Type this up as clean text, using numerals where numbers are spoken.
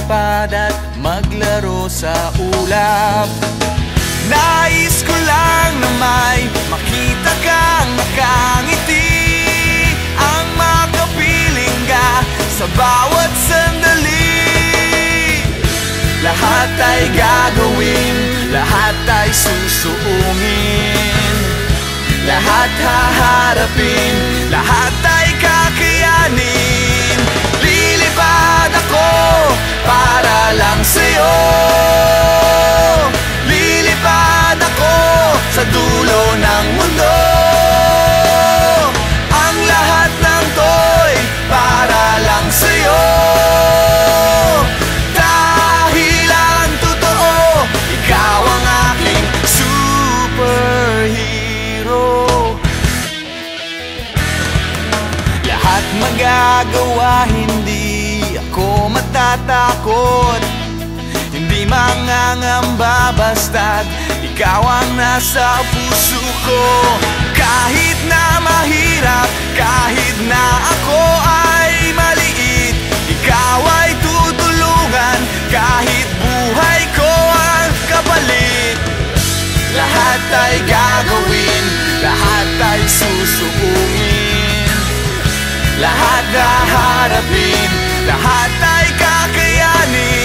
lumipad at maglaro sa ulap. Nais ko lang na may makita kang nakangiti, ang makapiling ka sa bawat sandali. Lahat ay gagawin, lahat ay susuungin, lahat haharapin, lahat ay kakayanin. Lilipad ako para lang sa'yo, lilipad ako sa dulo ng mundo. Ang lahat ng to'y para lang sa'yo, dahil ang totoo, ikaw ang aking superhero. Lahat magagawa, hindi ako matatakot, hindi mangangamba basta't ikaw ang nasa puso ko. Kahit na mahirap, kahit na ako ay maliit, ikaw ay tutulungan, kahit buhay ko ang kapalit. Lahat ay gagawin, lahat ay susuungin, lahat haharapin, lahat ay kakayanin.